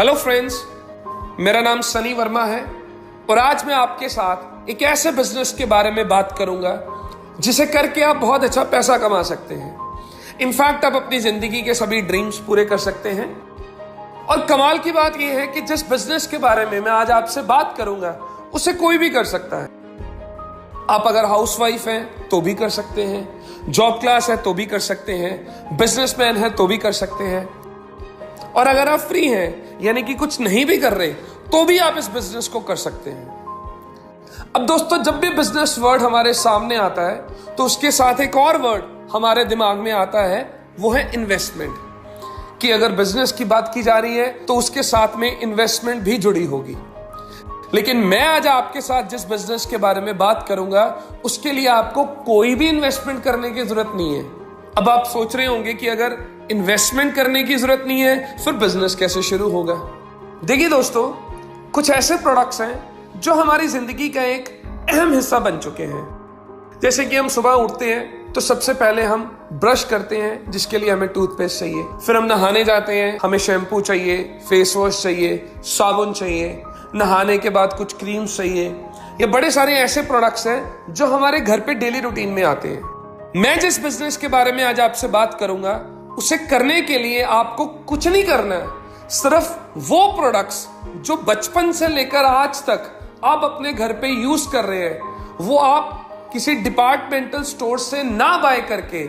Hello friends, मेरा नाम सनी वर्मा है और आज मैं आपके साथ एक ऐसे बिजनेस के बारे में बात करूंगा जिसे करके आप बहुत अच्छा पैसा कमा सकते हैं। इनफैक्ट आप अपनी जिंदगी के सभी ड्रीम्स पूरे कर सकते हैं। और कमाल की बात यह है कि जिस बिजनेस के बारे में मैं आज आपसे बात करूंगा उसे कोई भी कर सकता है। आप अगर हाउसवाइफ हैं तो भी कर सकते हैं, जॉब क्लास है तो भी कर सकते हैं, बिजनेसमैन है तो भी कर सकते हैं, और अगर आप फ्री हैं यानी कि कुछ नहीं भी कर रहे तो भी आप इस बिजनेस को कर सकते हैं। अब दोस्तों, जब भी बिजनेस वर्ड हमारे सामने आता है तो उसके साथ एक और वर्ड हमारे दिमाग में आता है, वो है इन्वेस्टमेंट। कि अगर बिजनेस की बात की जा रही है तो उसके साथ में इन्वेस्टमेंट भी जुड़ी होगी। लेकिन मैं आज आपके साथ जिस बिजनेस के बारे में बात करूंगा उसके लिए आपको कोई भी इन्वेस्टमेंट करने की जरूरत नहीं है। अब आप सोच रहे होंगे कि अगर इन्वेस्टमेंट करने की जरूरत नहीं है फिर बिजनेस कैसे शुरू होगा। देखिए दोस्तों, कुछ ऐसे प्रोडक्ट्स हैं जो हमारी जिंदगी का एक अहम हिस्सा बन चुके हैं। जैसे कि हम सुबह उठते हैं तो सबसे पहले हम ब्रश करते हैं जिसके लिए हमें टूथपेस्ट चाहिए, फिर हम नहाने जाते हैं, हमें शैम्पू चाहिए, फेस वॉश चाहिए, साबुन चाहिए, नहाने के बाद कुछ क्रीम्स चाहिए। ये बड़े सारे ऐसे प्रोडक्ट्स हैं जो हमारे घर पे डेली रूटीन में आते हैं। मैं जिस बिजनेस के बारे में आज आपसे बात करूंगा उसे करने के लिए आपको कुछ नहीं करना है। सिर्फ वो प्रोडक्ट्स जो बचपन से लेकर आज तक आप अपने घर पे यूज कर रहे हैं वो आप किसी डिपार्टमेंटल स्टोर से ना बाय करके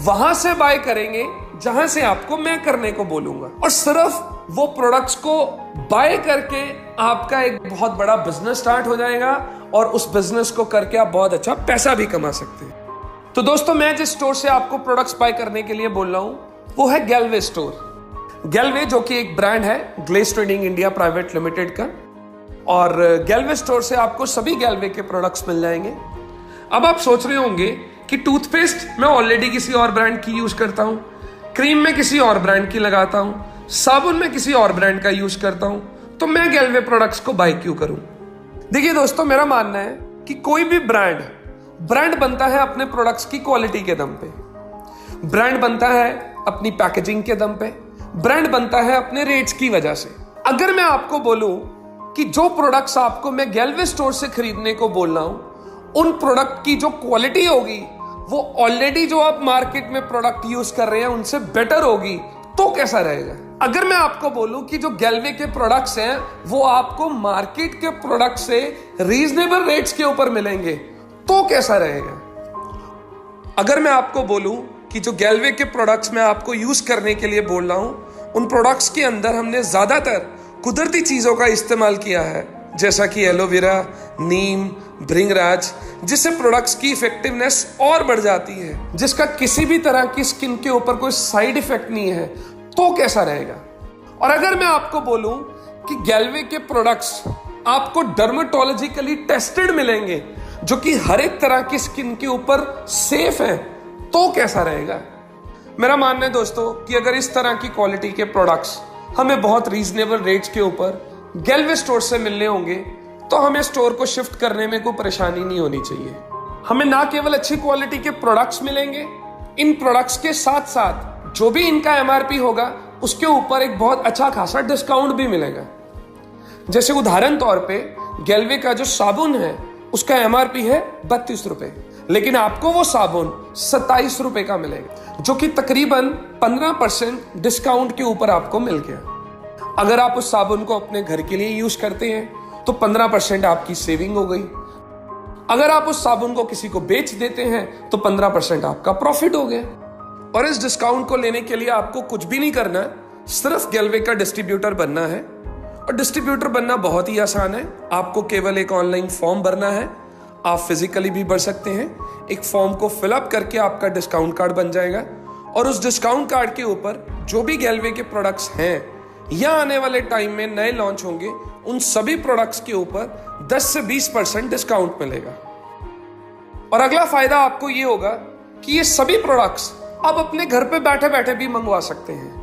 वहां से बाय करेंगे जहां से आपको मैं करने को बोलूंगा। और सिर्फ वो प्रोडक्ट्स को बाय करके आपका एक बहुत बड़ा बिजनेस स्टार्ट हो जाएगा और उस बिजनेस को करके आप बहुत अच्छा पैसा भी कमा सकते हैं। तो दोस्तों, मैं जिस स्टोर से आपको प्रोडक्ट्स बाय करने के लिए बोल रहा हूं वो है गैलवे स्टोर। गैलवे जो कि एक ब्रांड है glaze trading India private limited का, और गैलवे स्टोर से आपको सभी गैलवे के प्रोडक्ट्स मिल जाएंगे। अब आप सोच रहे होंगे कि टूथपेस्ट मैं ऑलरेडी किसी और ब्रांड की यूज करता हूं, क्रीम में किसी और ब्रांड की लगाता हूं, साबुन में किसी और ब्रांड का यूज करता हूं, तो मैं गैलवे प्रोडक्ट्स को बाय क्यों करूं। देखिए दोस्तों, मेरा मानना है कि कोई भी ब्रांड बनता है अपने प्रोडक्ट्स की क्वालिटी के दम पे, ब्रांड बनता है अपनी पैकेजिंग के दम पे, ब्रांड बनता है अपने रेट्स की वजह से। अगर मैं आपको बोलूं कि जो प्रोडक्ट्स आपको मैं गैलवे स्टोर से खरीदने को बोल रहा हूं उन प्रोडक्ट की जो क्वालिटी होगी वो ऑलरेडी जो आप मार्केट में प्रोडक्ट यूज कर रहे हैं उनसे बेटर होगी, तो कैसा रहेगा। अगर मैं आपको बोलूं कि जो गैलवे के प्रोडक्ट्स हैं वो आपको मार्केट के प्रोडक्ट से रीजनेबल रेट्स के ऊपर मिलेंगे, तो कैसा रहेगा। अगर मैं आपको बोलूं कि जो गैलवे के प्रोडक्ट्स मैं आपको यूज करने के लिए बोल रहा हूं उन प्रोडक्ट्स के अंदर हमने ज्यादातर कुदरती चीजों का इस्तेमाल किया है, जैसा कि एलोवेरा, नीम, भृंगराज, जिससे प्रोडक्ट्स की इफेक्टिवनेस और बढ़ जाती है, जिसका किसी भी तरह की स्किन के ऊपर कोई साइड इफेक्ट नहीं है, तो कैसा रहेगा। और अगर मैं आपको बोलूं कि गैलवे के प्रोडक्ट्स आपको डर्मेटोलॉजिकली टेस्टेड मिलेंगे जो कि हर एक तरह की स्किन के ऊपर सेफ है, तो कैसा रहेगा। मेरा मानना है दोस्तों कि अगर इस तरह की क्वालिटी के प्रोडक्ट्स हमें बहुत रीजनेबल रेट्स के ऊपर गैलवे स्टोर से मिलने होंगे तो हमें स्टोर को शिफ्ट करने में कोई परेशानी नहीं होनी चाहिए। हमें ना केवल अच्छी क्वालिटी के प्रोडक्ट्स मिलेंगे, इन प्रोडक्ट्स के साथ साथ जो भी इनका एमआरपी होगा उसके ऊपर एक बहुत अच्छा खासा डिस्काउंट भी मिलेगा। जैसे उदाहरण तौर पे गैलवे का जो साबुन है उसका एमआरपी है 32 रुपए, लेकिन आपको वो साबुन 27 रुपए का मिलेगा, जो कि तकरीबन 15% डिस्काउंट के ऊपर आपको मिल गया। अगर आप उस साबुन को अपने घर के लिए यूज करते हैं तो 15% आपकी सेविंग हो गई। अगर आप उस साबुन को किसी को बेच देते हैं तो 15% आपका प्रॉफिट हो गया। और इस डिस्काउंट को लेने के लिए आपको कुछ भी नहीं करना, सिर्फ गैलवे का डिस्ट्रीब्यूटर बनना है। और डिस्ट्रीब्यूटर बनना बहुत ही आसान है। आपको केवल एक ऑनलाइन फॉर्म भरना है, आप फिजिकली भी भर सकते हैं। एक फॉर्म को फिलअप करके आपका डिस्काउंट कार्ड बन जाएगा और उस डिस्काउंट कार्ड के ऊपर जो भी गैलवे के प्रोडक्ट्स हैं या आने वाले टाइम में नए लॉन्च होंगे उन सभी प्रोडक्ट्स के ऊपर 10 से 20% डिस्काउंट मिलेगा। और अगला फायदा आपको ये होगा कि ये सभी प्रोडक्ट्स आप अपने घर पे बैठे बैठे भी मंगवा सकते हैं।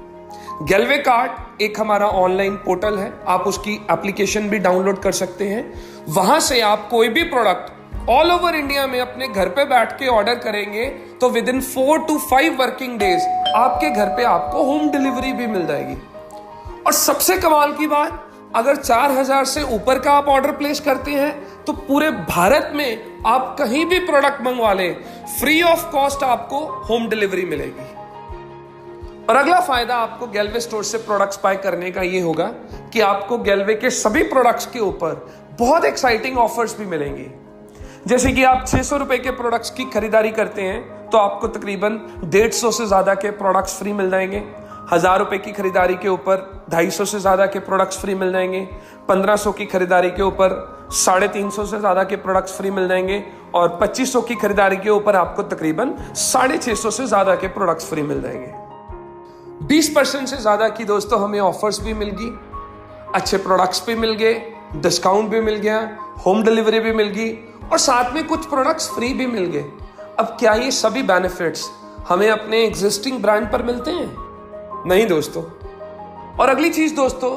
गैलवे कार्ट एक हमारा ऑनलाइन पोर्टल है, आप उसकी एप्लीकेशन भी डाउनलोड कर सकते हैं। वहां से आप कोई भी प्रोडक्ट ऑल ओवर इंडिया में अपने घर पे बैठ के ऑर्डर करेंगे तो with in 4 to 5 working days आपके घर पे आपको होम डिलीवरी भी मिल जाएगी। और सबसे कमाल की बात, अगर 4000 से ऊपर का आप ऑर्डर प्लेस करते हैं तो पूरे भारत में आप कहीं भी प्रोडक्ट मंगवा लें, फ्री ऑफ कॉस्ट आपको होम डिलीवरी मिलेगी। और अगला फायदा आपको गैलवे स्टोर से प्रोडक्ट्स बाय करने का ये होगा कि आपको गैलवे के सभी प्रोडक्ट्स के ऊपर बहुत एक्साइटिंग ऑफर्स भी मिलेंगे। जैसे कि आप 600 रुपए के प्रोडक्ट्स की खरीदारी करते हैं तो आपको तकरीबन 150 से ज्यादा के प्रोडक्ट्स फ्री मिल जाएंगे। 1000 रुपए की खरीदारी के ऊपर 250 से ज्यादा के प्रोडक्ट्स फ्री मिल जाएंगे। 1500 की खरीदारी के ऊपर 350 से ज्यादा के प्रोडक्ट्स फ्री मिल जाएंगे। और 2500 की खरीदारी के ऊपर आपको तकरीबन 650 से ज्यादा के प्रोडक्ट्स फ्री मिल जाएंगे। 20% से ज्यादा की दोस्तों हमें ऑफर्स भी मिल गई, अच्छे प्रोडक्ट्स भी मिल गए, डिस्काउंट भी मिल गया, होम डिलीवरी भी मिल गई और साथ में कुछ प्रोडक्ट्स फ्री भी मिल गए। अब क्या ये सभी बेनिफिट्स हमें अपने एग्जिस्टिंग ब्रांड पर मिलते हैं? नहीं दोस्तों। और अगली चीज दोस्तों,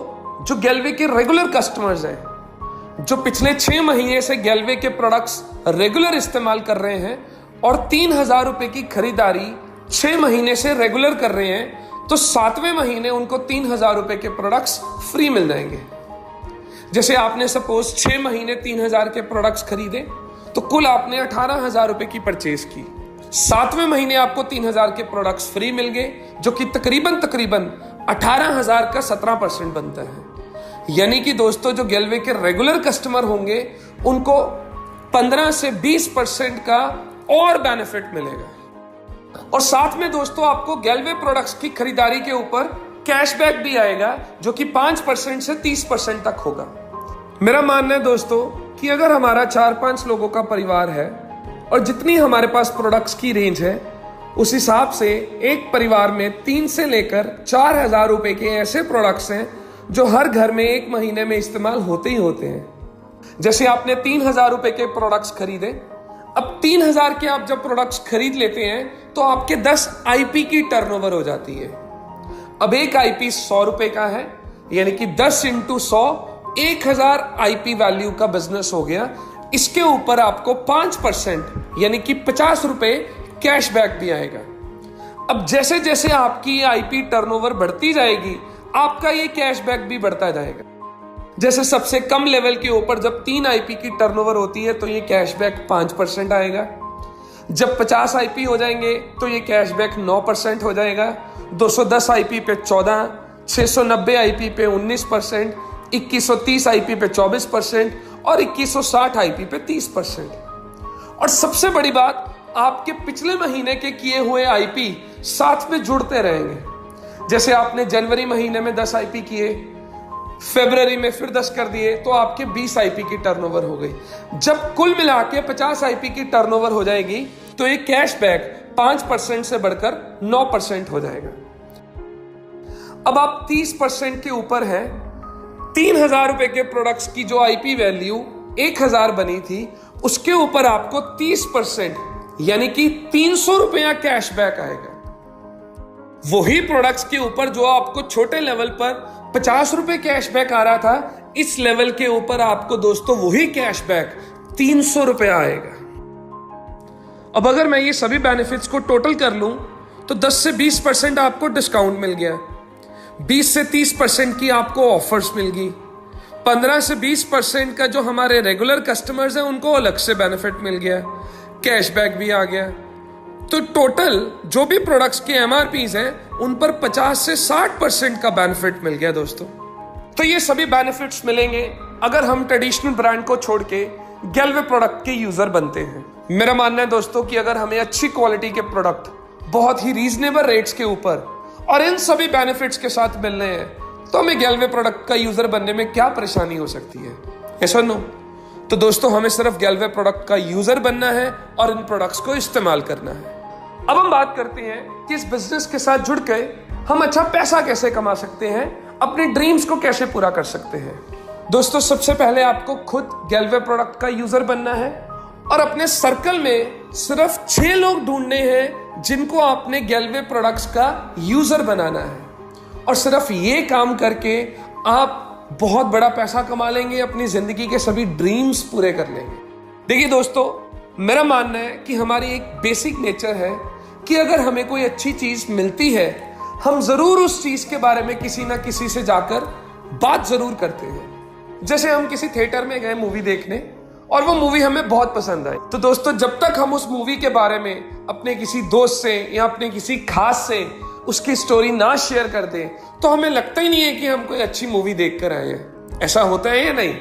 जो गैलवे के रेगुलर कस्टमर्स हैं, जो पिछले 6 महीने से गैलवे के प्रोडक्ट्स रेगुलर इस्तेमाल कर रहे हैं और 3000 रुपए की खरीदारी 6 महीने से रेगुलर कर रहे हैं, तो 7वें महीने उनको 3000 रुपए के प्रोडक्ट्स फ्री मिल जाएंगे। जैसे आपने सपोज 6 महीने 3000 के प्रोडक्ट्स खरीदे तो कुल आपने 18000 रुपए की परचेज की। 7वें महीने आपको 3000 के प्रोडक्ट्स फ्री मिल गए, जो कि तकरीबन 18000 का 17% बनता है। यानी कि दोस्तों जो गैलवे के रेगुलर कस्टमर होंगे उनको 15 से 20% का और बेनिफिट मिलेगा। और साथ में दोस्तों आपको गैलवे प्रोडक्ट्स की खरीदारी के ऊपर कैशबैक भी आएगा, जो कि 5% से 30% तक होगा। मेरा मानना है दोस्तों कि अगर हमारा 4-5 लोगों का परिवार है और जितनी हमारे पास प्रोडक्ट्स की रेंज है, उस हिसाब से एक परिवार में 3 से लेकर 4000 रुपए के ऐसे प्रोडक्ट्स हैं जो हर घर में 1 महीने में इस्तेमाल होते ही होते हैं। जैसे आपने 3000 रुपए के प्रोडक्ट्स खरीदे, अब 3000 के आप जब प्रोडक्ट्स खरीद लेते हैं तो आपके 10 आईपी की टर्नओवर हो जाती है। अब एक आईपी 100 रुपए का है, यानी कि 10 × 100 1000 आईपी वैल्यू का बिजनेस हो गया। इसके ऊपर आपको 5% यानी कि 50 रुपए कैशबैक भी आएगा। अब जैसे जैसे आपकी आईपी टर्नओवर बढ़ती जाएगी, आपका ये कैशबैक भी बढ़ता जाएगा। जैसे सबसे कम लेवल के ऊपर जब 3 आईपी की टर्नओवर होती है तो ये कैशबैक 5% आएगा। जब 50 आईपी हो जाएंगे तो ये कैशबैक 9% हो जाएगा। 210 आईपी पे 14%, 690 आईपी पे 19%, 2130 आईपी पे 24% और 2160 आईपी पे 30%। और सबसे बड़ी बात, आपके पिछले महीने के किए हुए आईपी साथ में जुड़ते रहेंगे। जैसे आपने जनवरी महीने में 10 आईपी किए, फरवरी में फिर 10 कर दिए, तो आपके 20 आईपी की टर्नओवर हो गई। जब कुल मिला के 50 आईपी की टर्नओवर हो जाएगी तो ये कैशबैक 5% से बढ़कर 9% हो जाएगा। अब आप 30% के ऊपर हैं। 3000 रुपए के प्रोडक्ट्स की जो आईपी वैल्यू 1000 बनी थी, उसके ऊपर आपको 30% यानी कि 300 रुपया कैशबैक आएगा। वही प्रोडक्ट्स के ऊपर जो आपको छोटे लेवल पर 50 रुपए कैशबैक आ रहा था, इस लेवल के ऊपर आपको दोस्तों वही कैशबैक 300 रुपया आएगा। अब अगर मैं ये सभी बेनिफिट्स को टोटल कर लूं तो 10 से 20% आपको डिस्काउंट मिल गया, 20 से 30% की आपको ऑफर्स मिल गई, 15 से 20% का जो हमारे रेगुलर कस्टमर्स हैं उनको अलग से बेनिफिट मिल गया, कैशबैक भी आ गया। तो टोटल जो भी प्रोडक्ट्स के एमआरपीज हैं उन पर 50 से 60% का बेनिफिट मिल गया दोस्तों। तो ये सभी बेनिफिट्स मिलेंगे अगर हम ट्रेडिशनल ब्रांड को छोड़ के गैलवे प्रोडक्ट के यूजर बनते हैं। मेरा मानना है दोस्तों कि अगर हमें अच्छी क्वालिटी के प्रोडक्ट बहुत ही रीजनेबल रेट्स के ऊपर और इन सभी बेनिफिट्स के साथ मिल रहे हैं तो हमें गैलवे प्रोडक्ट का यूजर बनने में क्या परेशानी हो सकती है? यस और नो? तो दोस्तों हमें सिर्फ गैलवे प्रोडक्ट का यूजर बनना है और इन प्रोडक्ट्स को इस्तेमाल करना है। अब हम बात करते हैं कि इस बिजनेस के साथ जुड़ के हम अच्छा पैसा कैसे कमा सकते हैं, अपने ड्रीम्स को कैसे पूरा कर सकते हैं। दोस्तों सबसे पहले आपको खुद गैलवे प्रोडक्ट का यूजर बनना है और अपने सर्कल में सिर्फ 6 लोग ढूंढने हैं जिनको आपने गैलवे प्रोडक्ट्स का यूजर बनाना है। और सिर्फ ये काम करके आप बहुत बड़ा पैसा कमा लेंगे, अपनी जिंदगी के सभी ड्रीम्स पूरे कर लेंगे। देखिए दोस्तों, मेरा मानना है कि हमारी एक बेसिक नेचर है कि अगर हमें कोई अच्छी चीज मिलती है हम जरूर उस चीज के बारे में किसी ना किसी से जाकर बात जरूर करते हैं। जैसे हम किसी थिएटर में गए मूवी देखने और वो मूवी हमें बहुत पसंद आई, तो दोस्तों जब तक हम उस मूवी के बारे में अपने किसी दोस्त से या अपने किसी खास से उसकी स्टोरी ना शेयर कर दें तो हमें लगता ही नहीं है कि हम कोई अच्छी मूवी देख कर आए हैं। ऐसा होता है या नहीं?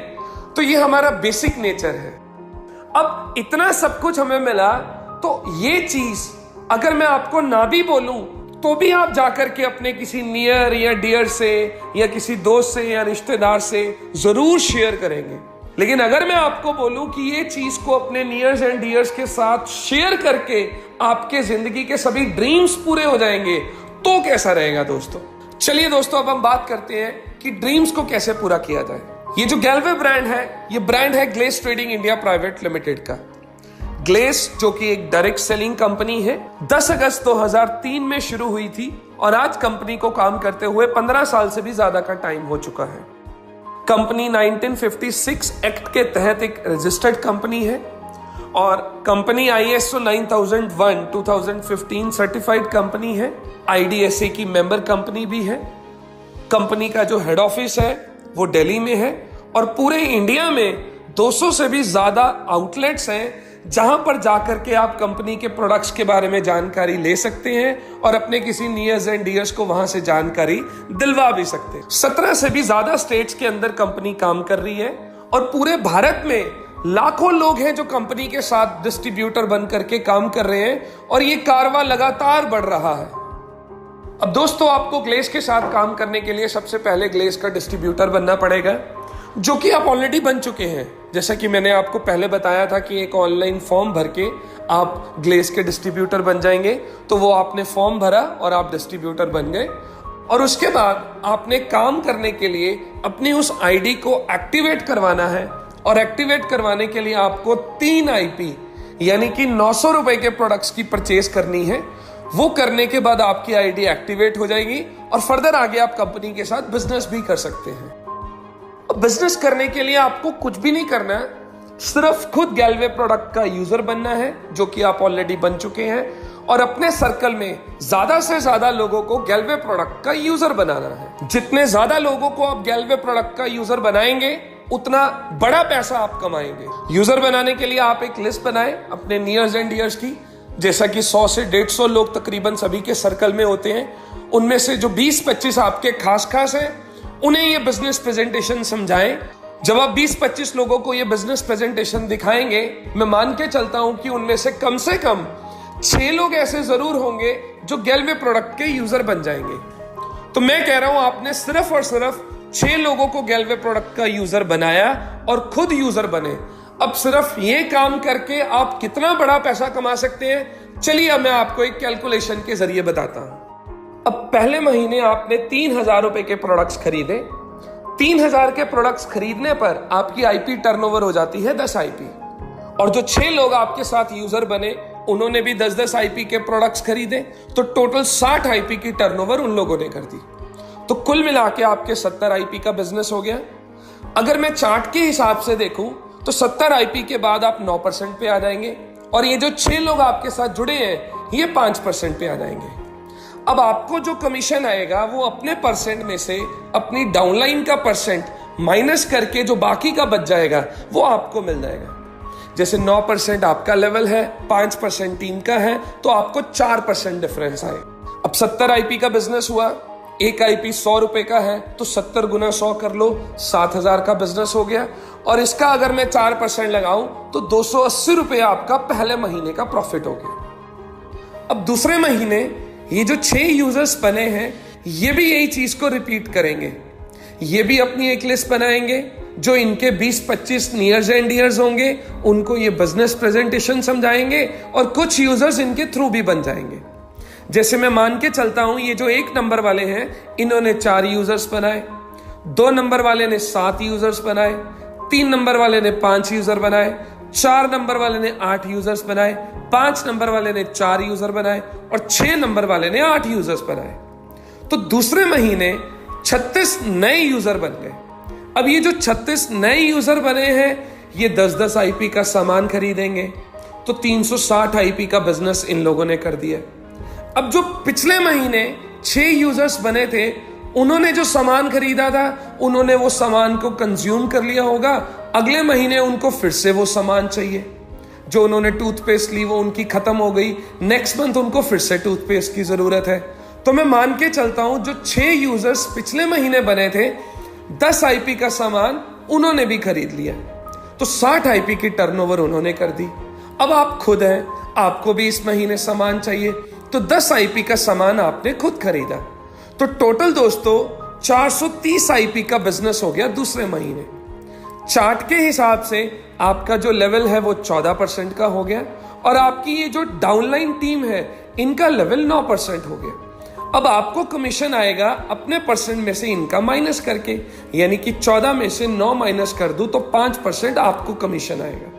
तो ये हमारा बेसिक नेचर है। अब इतना सब कुछ हमें मिला, तो ये चीज अगर मैं आपको ना भी बोलूं तो भी आप जाकर के अपने किसी नियर या डियर से या किसी दोस्त से या रिश्तेदार से जरूर शेयर करेंगे। लेकिन अगर मैं आपको बोलूं कि ये चीज को अपने नियर्स एंड डियर्स के साथ शेयर करके आपके जिंदगी के सभी ड्रीम्स पूरे हो जाएंगे, तो कैसा रहेगा दोस्तों? चलिए दोस्तों, अब हम बात करते हैं कि ड्रीम्स को कैसे पूरा किया जाए। ये जो गैलवे ब्रांड है, ये ब्रांड है glace trading India private limited का। ग्लेस जो कि एक डायरेक्ट सेलिंग कंपनी है, 10 अगस्त 2003 में शुरू हुई थी और आज कंपनी को काम करते हुए 15 साल से भी ज्यादा का टाइम हो चुका है। कंपनी 1956 एक्ट के तहत एक रजिस्टर्ड कंपनी है और कंपनी ISO 9001 2015 सर्टिफाइड कंपनी है। IDSA की मेंबर कंपनी भी है। कंपनी का जो हेड ऑफिस है वो दिल्ली में है और पूरे इंडिया में 200 से भी ज्यादा आउटलेट्स हैं जहां पर जाकर के आप कंपनी के प्रोडक्ट्स के बारे में जानकारी ले सकते हैं और अपने किसी नियर्स एंड डियर्स को वहां से जानकारी दिलवा भी सकते हैं। 17 से भी ज्यादा स्टेट्स के अंदर कंपनी काम कर रही है और पूरे भारत में लाखों लोग हैं जो कंपनी के साथ डिस्ट्रीब्यूटर बन करके काम कर रहे हैं और ये कारवां लगातार बढ़ रहा है। अब दोस्तों, आपको ग्लेस के साथ काम करने के लिए सबसे पहले ग्लेस का डिस्ट्रीब्यूटर बनना पड़ेगा, जो कि आप ऑलरेडी बन चुके हैं। जैसा कि मैंने आपको पहले बताया था कि एक ऑनलाइन फॉर्म भर के आप ग्लेस के डिस्ट्रीब्यूटर बन जाएंगे, तो वो आपने फॉर्म भरा और आप डिस्ट्रीब्यूटर बन गए। और उसके बाद आपने काम करने के लिए अपनी उस आईडी को एक्टिवेट करवाना है और एक्टिवेट करवाने के लिए आपको 3 IP यानी कि 900 रुपए के प्रोडक्ट्स की परचेज करनी है। वो करने के बाद आपकी आईडी एक्टिवेट हो जाएगी और फर्दर आगे आप कंपनी के साथ बिजनेस भी कर सकते हैं। बिजनेस करने के लिए आपको कुछ भी नहीं करना है, सिर्फ खुद गैलवे प्रोडक्ट का यूजर बनना है, जो कि आप ऑलरेडी बन चुके हैं, और अपने सर्कल में ज्यादा से ज्यादा लोगों को गैलवे प्रोडक्ट का यूजर बनाना है। जितने ज्यादा लोगों को आप गैलवे प्रोडक्ट का यूजर बनाएंगे उतना बड़ा पैसा आप कमाएंगे। यूजर बनाने के लिए आप एक लिस्ट बनाएं अपने नियर्स एंड डियर्स की, जैसा कि 100 से 150 लोग तकरीबन सभी के सर्कल में होते हैं। उनमें से जो 20-25 आपके खास हैं, उन्हें ये बिजनेस प्रेजेंटेशन समझाएं। जब आप 20-25 लोगों को ये बिजनेस प्रेजेंटेशन दिखाएंगे, मैं मान के चलता हूं कि उनमें से कम 6 लोग ऐसे जरूर होंगे जो गैलवे प्रोडक्ट के यूजर बन जाएंगे। तो मैं कह रहा हूं, आपने सिर्फ और सिर्फ 6 लोगों को गैलवे प्रोडक्ट का यूजर बनाया और खुद यूजर बने। अब सिर्फ ये काम करके आप कितना बड़ा पैसा कमा सकते हैं, चलिए मैं आपको एक कैलकुलेशन के जरिए बताता हूं। अब पहले महीने आपने 3,000 रुपए के प्रोडक्ट्स खरीदे। 3,000 के प्रोडक्ट्स खरीदने पर आपकी IP टर्नओवर हो जाती है 10 IP। और जो 6 लोग आपके साथ यूजर बने, उन्होंने भी 10-10 IP के प्रोडक्ट्स खरीदे, तो टोटल 60 IP की टर्नओवर उन लोगों ने कर दी। तो कुल मिला के आपके 70 IP का बिजनेस हो गया। अगर मैं चार्ट के हिसाब से देखूं तो 70 IP के बाद आप 9% पे आ जाएंगे और ये जो 6 लोग आपके साथ जुड़े हैं ये 5% पे आ जाएंगे। अब आपको जो कमीशन आएगा वो अपने परसेंट में से अपनी डाउनलाइन का परसेंट माइनस करके जो बाकी का बच जाएगा वो आपको मिल जाएगा। जैसे 9% आपका लेवल है, 5% टीम का है, तो आपको 4% डिफरेंस आएगा। अब 70 IP का बिजनेस हुआ, एक IP 100 रुपए का है, तो 70 गुना 100 कर लो, 7,000 का बिजनेस हो गया। और इसका अगर मैं 4% लगाऊं तो 280 रुपए आपका पहले महीने का प्रॉफिट हो गया। अब दूसरे महीने ये जो 6 यूजर्स बने हैं ये भी यही चीज को रिपीट करेंगे। ये भी अपनी एक लिस्ट बनाएंगे, जो इनके 20-25 नियर्स एंड डियर्स होंगे, उनको ये बिजनेस प्रेजेंटेशन समझाएंगे और कुछ यूजर्स इनके थ्रू भी बन जाएंगे। जैसे मैं मान के चलता हूं, ये जो 1 नंबर वाले हैं इन्होंने 4 यूजर्स बनाए, 2 नंबर वाले ने 7 यूजर्स बनाए, 3 नंबर वाले ने 5 यूजर बनाए, 4 नंबर वाले ने 8 यूजर्स बनाए, 5 नंबर वाले ने 4 यूजर बनाए और 6 नंबर वाले ने 8 यूजर्स बनाए। तो दूसरे महीने 36 नए यूजर बन गए। अब ये जो 36 नए यूजर बने हैं ये 10-10 IP का सामान खरीदेंगे, तो 360 IP का बिजनेस इन लोगों ने कर दिया। अब जो पिछले महीने 6 यूजर्स बने थे, उन्होंने जो सामान खरीदा था उन्होंने वो सामान को कंज्यूम कर लिया होगा, अगले महीने उनको फिर से वो सामान चाहिए। जो उन्होंने टूथपेस्ट ली वो उनकी खत्म हो गई, नेक्स्ट मंथ उनको फिर से टूथपेस्ट की जरूरत है। तो मैं मान के चलता हूं जो 6 यूजर्स पिछले महीने बने थे, 10 आईपी का सामान उन्होंने भी खरीद लिया, तो 60 आईपी की टर्नओवर उन्होंने कर दी। अब आप खुद हैं, आपको भी इस महीने सामान चाहिए, तो 10 आईपी का सामान आपने खुद खरीदा, तो टोटल दोस्तों 430 आईपी का बिजनेस हो गया दूसरे महीने। चार्ट के हिसाब से आपका जो लेवल है वो 14% का हो गया, और आपकी ये जो डाउनलाइन टीम है इनका लेवल 9% हो गया। अब आपको कमीशन आएगा अपने परसेंट में से इनका माइनस करके, यानी कि 14 में से 9 माइनस कर दूं तो 5% आपको कमीशन आएगा।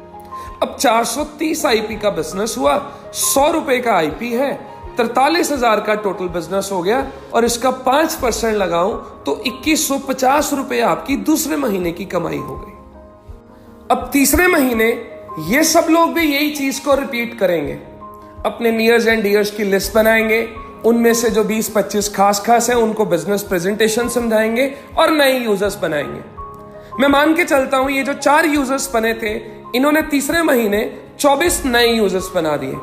अब 430 आईपी का बिजनेस हुआ, 100 रुपए का आईपी है, 43,000 का टोटल बिजनेस हो गया, और इसका 5% लगाऊं तो 2150 रुपए आपकी दूसरे महीने की कमाई हो गई। अब तीसरे महीने ये सब लोग भी यही चीज को रिपीट करेंगे, अपने नियर्स एंड डियर्स की लिस्ट बनाएंगे, उनमें से जो 20-25 खास है उनको बिजनेस प्रेजेंटेशन समझाएंगे और नए यूजर्स बनाएंगे। मैं मान के चलता हूं ये जो 4 यूजर्स बने थे, इन्होंने तीसरे महीने 24 नए यूजर्स बना दिए।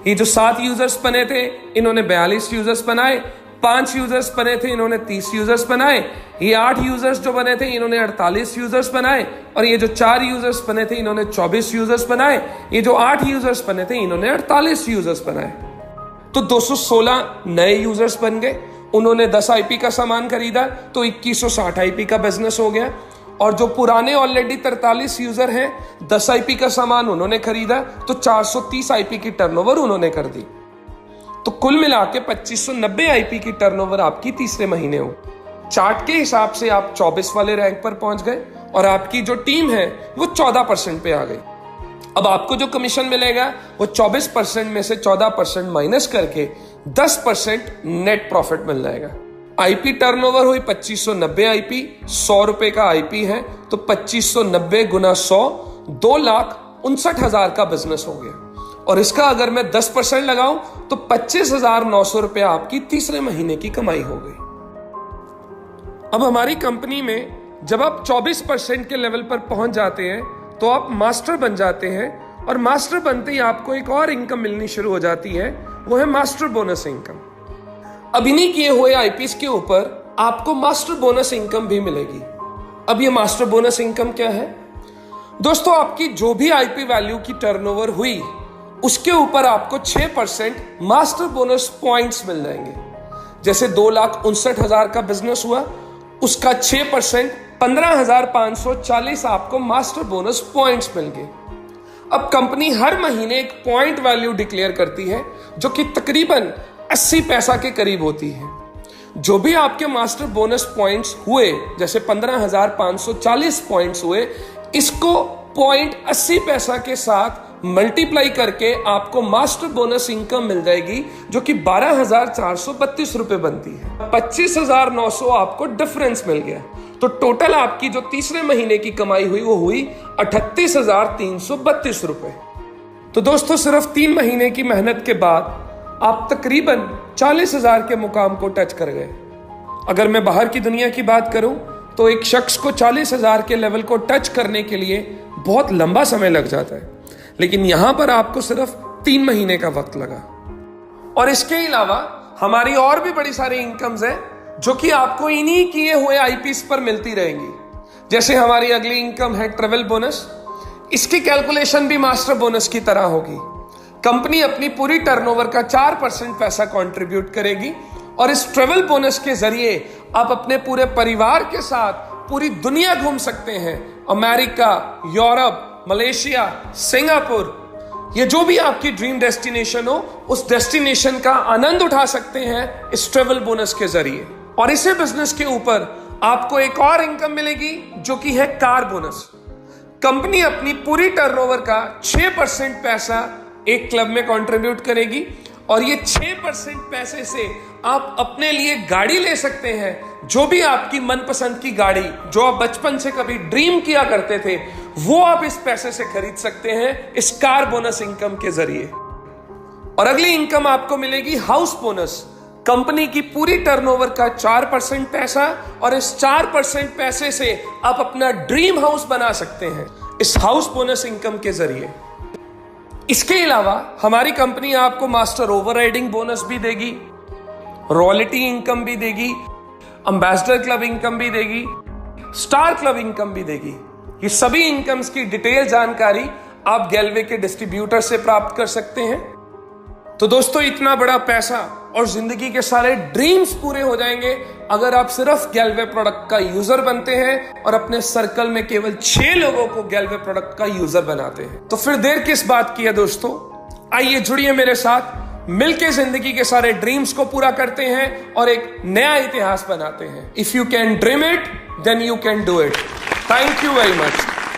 ये जो 7 यूजर्स बने थे इन्होंने 42 यूजर्स बनाए, 5 यूजर्स बने थे इन्होंने 30 यूजर्स बनाए, ये 8 यूजर्स जो बने थे इन्होंने 48 यूजर्स बनाए, और ये जो 4 यूजर्स बने थे इन्होंने 24 यूजर्स बनाए, ये जो 8 यूजर्स बने थे इन्होंने 48 यूजर्स बनाए। तो 216 नए यूजर्स बन गए। उन्होंने 10 आईपी का सामान खरीदा तो 2160 आईपी का बिजनेस हो गया, और जो पुराने ऑलरेडी 43 यूजर हैं, 10 आईपी का सामान उन्होंने खरीदा तो 430 आईपी की टर्नओवर उन्होंने कर दी। तो कुल मिला के 2590 आईपी की टर्नओवर आपकी तीसरे महीने हो। चार्ट के हिसाब से आप 24 वाले रैंक पर पहुंच गए, और आपकी जो टीम है वो 14% पे आ गई। अब आपको जो कमीशन मिलेगा वो 24% में से 14% माइनस करके 10% नेट प्रॉफिट मिल जाएगा। आईपी टर्नओवर हुई 2590 आईपी, 100 रुपए का आईपी है, तो 2590 गुना 100 2,59,000 का बिजनेस हो गया। और इसका अगर मैं 10% लगाऊं तो 25,900 रुपए आपकी तीसरे महीने की कमाई हो गई। अब हमारी कंपनी में जब आप 24% के लेवल पर पहुंच जाते हैं तो आप मास्टर बन जाते हैं, और मास्टर बनते ही आपको एक और इनकम मिलनी शुरू हो जाती है, वो है मास्टर बोनस इनकम। अब इन्हीं किए हुए आईपीएस के ऊपर आपको मास्टर बोनस इनकम भी मिलेगी। अब ये मास्टर बोनस इनकम क्या है दोस्तों? आपकी जो भी आईपी वैल्यू की टर्नओवर हुई उसके ऊपर आपको 6% मास्टर बोनस पॉइंट्स मिल जाएंगे। जैसे 2,59,000 का बिजनेस हुआ, उसका 6% 15,540 आपको मास्टर बोनस पॉइंट्स मिल गए। अब कंपनी हर महीने एक पॉइंट वैल्यू डिक्लेयर करती है जो कि तकरीबन 80 पैसा के करीब होती है। जो भी आपके मास्टर बोनस पॉइंट्स हुए, जैसे 15,540 पॉइंट्स हुए, इसको पॉइंट 80 पैसा के साथ मल्टीप्लाई करके आपको मास्टर बोनस इनकम मिल जाएगी, जो कि 12,432 रुपए बनती है। 25,900 आपको डिफरेंस मिल गया, तो टोटल आपकी जो तीसरे महीने की कमाई हुई वो हुई 38,332 रुपए। तो दोस्तों सिर्फ 3 महीने की मेहनत के बाद आप तकरीबन 40,000 के मुकाम को टच कर गए। अगर मैं बाहर की दुनिया की बात करूं तो एक शख्स को 40,000 के लेवल को टच करने के लिए बहुत लंबा समय लग जाता है, लेकिन यहां पर आपको सिर्फ 3 महीने का वक्त लगा। और इसके अलावा हमारी और भी बड़ी सारी इनकम्स हैं जो कि आपको इन्हीं किए हुए आईपीएस पर मिलती रहेंगी। जैसे हमारी अगली इनकम है ट्रेवल बोनस। इसकी कैलकुलेशन भी मास्टर बोनस की तरह होगी। कंपनी अपनी पूरी टर्नओवर का 4% पैसा कंट्रीब्यूट करेगी, और इस ट्रेवल बोनस के जरिए आप अपने पूरे परिवार के साथ पूरी दुनिया घूम सकते हैं। अमेरिका, यूरोप, मलेशिया, सिंगापुर, ये जो भी आपकी ड्रीम डेस्टिनेशन हो, उस डेस्टिनेशन का आनंद उठा सकते हैं इस ट्रेवल बोनस के जरिए। और इसी बिजनेस के ऊपर आपको एक और इनकम मिलेगी जो कि है कार बोनस। कंपनी अपनी पूरी टर्नओवर का 6% पैसा एक क्लब में कंट्रीब्यूट करेगी, और ये 6% पैसे से आप अपने लिए गाड़ी ले सकते हैं। जो भी आपकी मनपसंद की गाड़ी जो आप बचपन से कभी ड्रीम किया करते थे, वो आप इस पैसे से खरीद सकते हैं इस कार बोनस इनकम के जरिए। और अगली इनकम आपको मिलेगी हाउस बोनस। कंपनी की पूरी टर्नओवर का 4% पैसा, और इस 4% पैसे से आप अपना ड्रीम हाउस बना सकते हैं इस हाउस बोनस इनकम के जरिए। इसके अलावा हमारी कंपनी आपको मास्टर ओवरराइडिंग बोनस भी देगी, रॉयल्टी इनकम भी देगी, एम्बेसडर क्लब इनकम भी देगी, स्टार क्लब इनकम भी देगी। ये सभी इनकम्स की डिटेल जानकारी आप गैलवे के डिस्ट्रीब्यूटर से प्राप्त कर सकते हैं। तो दोस्तों, इतना बड़ा पैसा और जिंदगी के सारे ड्रीम्स पूरे हो जाएंगे अगर आप सिर्फ गैलवे प्रोडक्ट का यूजर बनते हैं और अपने सर्कल में केवल 6 लोगों को गैलवे प्रोडक्ट का यूजर बनाते हैं। तो फिर देर किस बात की है दोस्तों, आइए जुड़िए मेरे साथ, मिलके जिंदगी के सारे ड्रीम्स को पूरा करते हैं और एक नया इतिहास बनाते हैं। If you can dream it, then you can do it. Thank you very much.